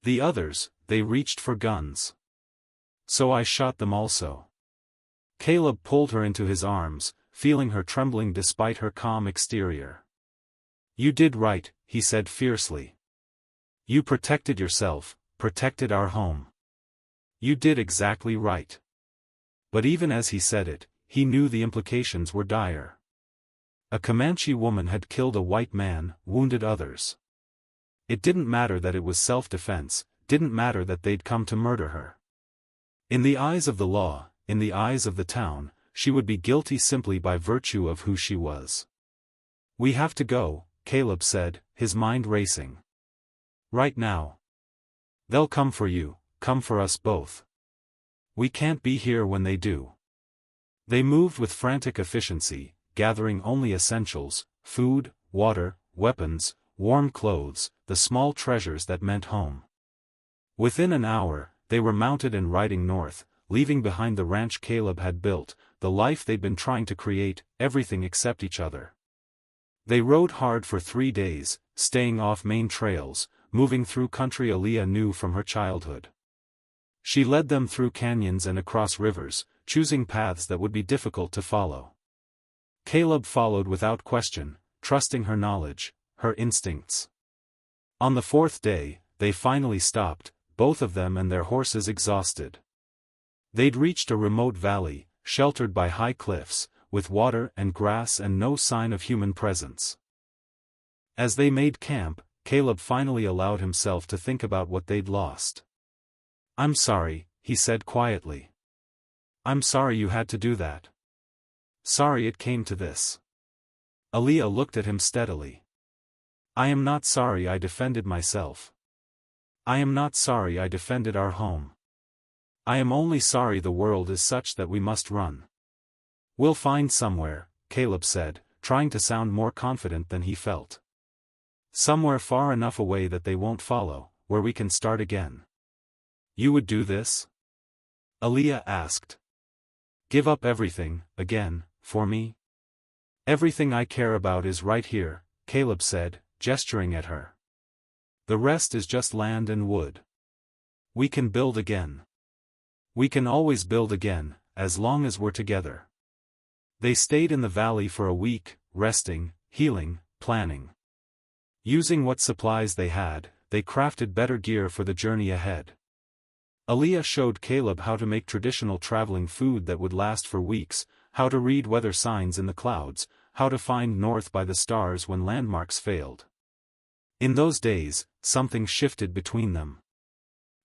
Speaker 1: The others, they reached for guns. So I shot them also. Caleb pulled her into his arms, feeling her trembling despite her calm exterior. You did right, he said fiercely. You protected yourself, protected our home. You did exactly right. But even as he said it, he knew the implications were dire. A Comanche woman had killed a white man, wounded others. It didn't matter that it was self-defense, didn't matter that they'd come to murder her. In the eyes of the law, in the eyes of the town, she would be guilty simply by virtue of who she was. We have to go, Caleb said, his mind racing. Right now. They'll come for you, come for us both. We can't be here when they do. They moved with frantic efficiency, gathering only essentials, food, water, weapons, warm clothes, the small treasures that meant home. Within an hour, they were mounted and riding north, leaving behind the ranch Caleb had built, the life they'd been trying to create, everything except each other. They rode hard for 3 days, staying off main trails, moving through country Aaliyah knew from her childhood. She led them through canyons and across rivers, choosing paths that would be difficult to follow. Caleb followed without question, trusting her knowledge, her instincts. On the fourth day, they finally stopped, both of them and their horses exhausted. They'd reached a remote valley, sheltered by high cliffs, with water and grass and no sign of human presence. As they made camp, Caleb finally allowed himself to think about what they'd lost. "I'm sorry," he said quietly. "I'm sorry you had to do that. Sorry it came to this." Aaliyah looked at him steadily. "I am not sorry I defended myself. I am not sorry I defended our home. I am only sorry the world is such that we must run." "We'll find somewhere," Caleb said, trying to sound more confident than he felt. "Somewhere far enough away that they won't follow, where we can start again." "You would do this?" Aaliyah asked. "Give up everything, again, for me?" "Everything I care about is right here," Caleb said, gesturing at her. "The rest is just land and wood. We can build again. We can always build again, as long as we're together." They stayed in the valley for a week, resting, healing, planning. Using what supplies they had, they crafted better gear for the journey ahead. Aaliyah showed Caleb how to make traditional traveling food that would last for weeks, how to read weather signs in the clouds, how to find north by the stars when landmarks failed. In those days, something shifted between them.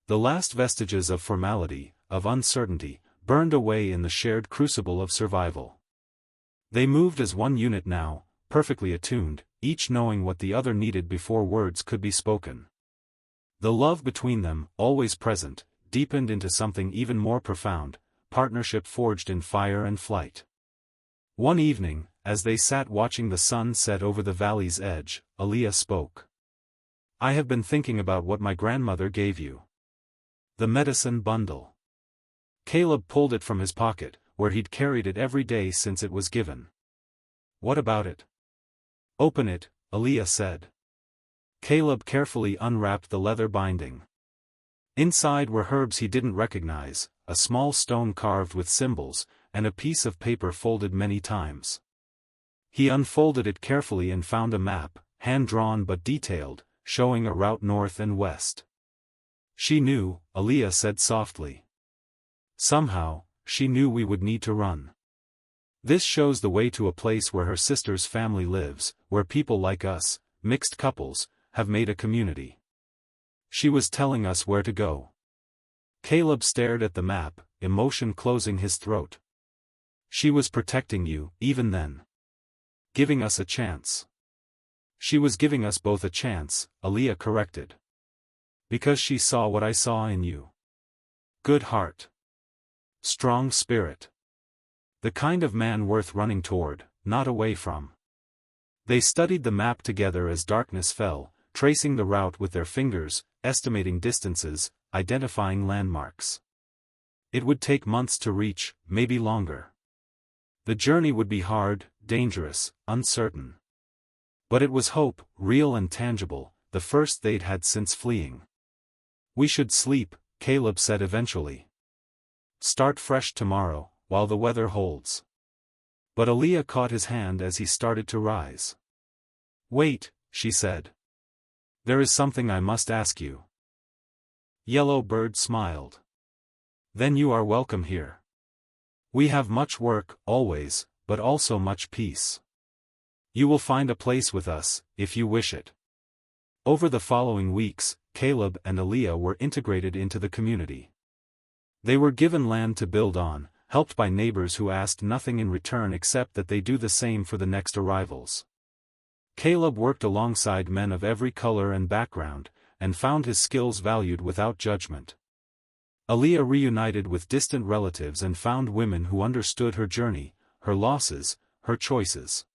Speaker 1: The last vestiges of formality, of uncertainty, burned away in the shared crucible of survival. They moved as one unit now, perfectly attuned, each knowing what the other needed before words could be spoken. The love between them, always present, deepened into something even more profound, partnership forged in fire and flight. One evening, as they sat watching the sun set over the valley's edge, Aaliyah spoke. "I have been thinking about what my grandmother gave you. The medicine bundle." Caleb pulled it from his pocket, where he'd carried it every day since it was given. "What about it?" "Open it," Aaliyah said. Caleb carefully unwrapped the leather binding. Inside were herbs he didn't recognize, a small stone carved with symbols, and a piece of paper folded many times. He unfolded it carefully and found a map, hand-drawn but detailed, showing a route north and west. "She knew," Aaliyah said softly. "Somehow, she knew we would need to run. This shows the way to a place where her sister's family lives, where people like us, mixed couples, have made a community. She was telling us where to go." Caleb stared at the map, emotion closing his throat. "She was protecting you, even then. Giving us a chance." "She was giving us both a chance," Aaliyah corrected. "Because she saw what I saw in you. Good heart. Strong spirit. The kind of man worth running toward, not away from." They studied the map together as darkness fell, tracing the route with their fingers, estimating distances, identifying landmarks. It would take months to reach, maybe longer. The journey would be hard, dangerous, uncertain. But it was hope, real and tangible, the first they'd had since fleeing. "We should sleep," Caleb said eventually. "Start fresh tomorrow, while the weather holds." But Aaliyah caught his hand as he started to rise. "Wait," she said. "There is something I must ask you." Yellow Bird smiled. "Then you are welcome here. We have much work, always, but also much peace. You will find a place with us, if you wish it." Over the following weeks, Caleb and Aaliyah were integrated into the community. They were given land to build on, helped by neighbors who asked nothing in return except that they do the same for the next arrivals. Caleb worked alongside men of every color and background, and found his skills valued without judgment. Aaliyah reunited with distant relatives and found women who understood her journey, her losses, her choices.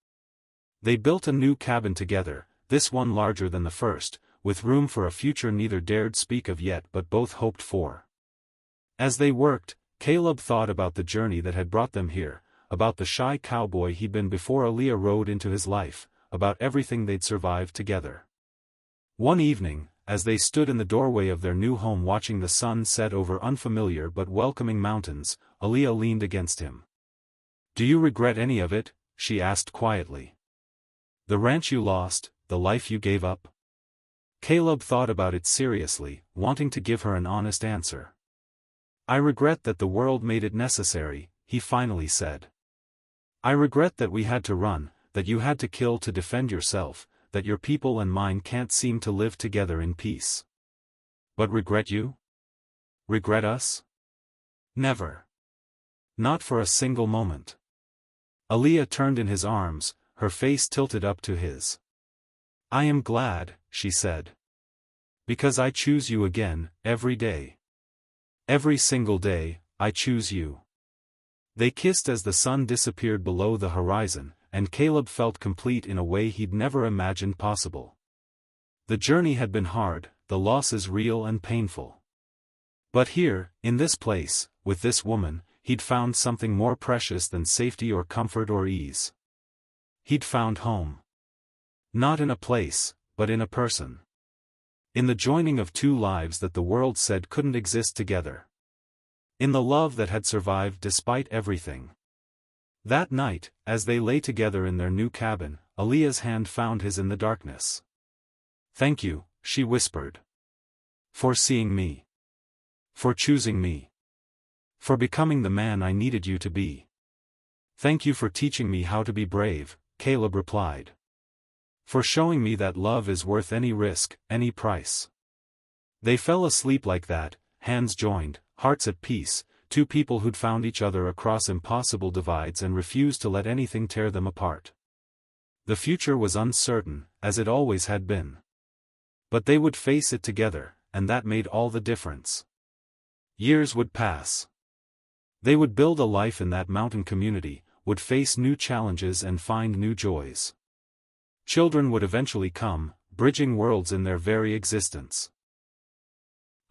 Speaker 1: They built a new cabin together, this one larger than the first, with room for a future neither dared speak of yet but both hoped for. As they worked, Caleb thought about the journey that had brought them here, about the shy cowboy he'd been before Aaliyah rode into his life, about everything they'd survived together. One evening, as they stood in the doorway of their new home watching the sun set over unfamiliar but welcoming mountains, Aaliyah leaned against him. "Do you regret any of it?" she asked quietly. "The ranch you lost, the life you gave up?" Caleb thought about it seriously, wanting to give her an honest answer. I regret that the world made it necessary, he finally said. I regret that we had to run, that you had to kill to defend yourself, that your people and mine can't seem to live together in peace. But regret you? Regret us? Never. Not for a single moment. Aaliyah turned in his arms, her face tilted up to his. I am glad, she said. Because I choose you again, every day. Every single day, I choose you. They kissed as the sun disappeared below the horizon, and Caleb felt complete in a way he'd never imagined possible. The journey had been hard, the losses real and painful. But here, in this place, with this woman, he'd found something more precious than safety or comfort or ease. He'd found home. Not in a place, but in a person. In the joining of two lives that the world said couldn't exist together. In the love that had survived despite everything. That night, as they lay together in their new cabin, Aaliyah's hand found his in the darkness. Thank you, she whispered. For seeing me. For choosing me. For becoming the man I needed you to be. Thank you for teaching me how to be brave, Caleb replied. For showing me that love is worth any risk, any price. They fell asleep like that, hands joined, hearts at peace, two people who'd found each other across impossible divides and refused to let anything tear them apart. The future was uncertain, as it always had been. But they would face it together, and that made all the difference. Years would pass. They would build a life in that mountain community, would face new challenges and find new joys. Children would eventually come, bridging worlds in their very existence.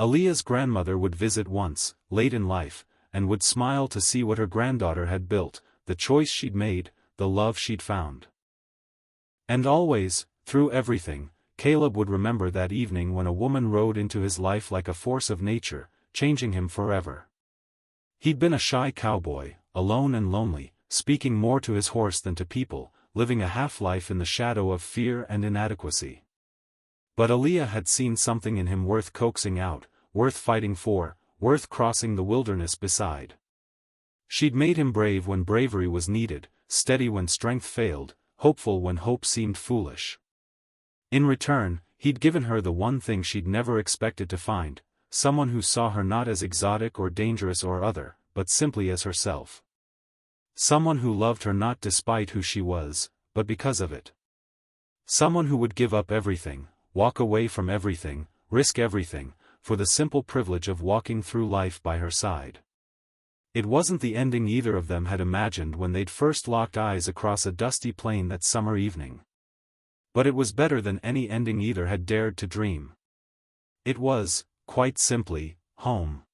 Speaker 1: Aaliyah's grandmother would visit once, late in life, and would smile to see what her granddaughter had built, the choice she'd made, the love she'd found. And always, through everything, Caleb would remember that evening when a woman rode into his life like a force of nature, changing him forever. He'd been a shy cowboy, alone and lonely, speaking more to his horse than to people, living a half-life in the shadow of fear and inadequacy. But Aaliyah had seen something in him worth coaxing out, worth fighting for, worth crossing the wilderness beside. She'd made him brave when bravery was needed, steady when strength failed, hopeful when hope seemed foolish. In return, he'd given her the one thing she'd never expected to find, someone who saw her not as exotic or dangerous or other, but simply as herself. Someone who loved her not despite who she was, but because of it. Someone who would give up everything, walk away from everything, risk everything, for the simple privilege of walking through life by her side. It wasn't the ending either of them had imagined when they'd first locked eyes across a dusty plain that summer evening. But it was better than any ending either had dared to dream. It was, quite simply, home.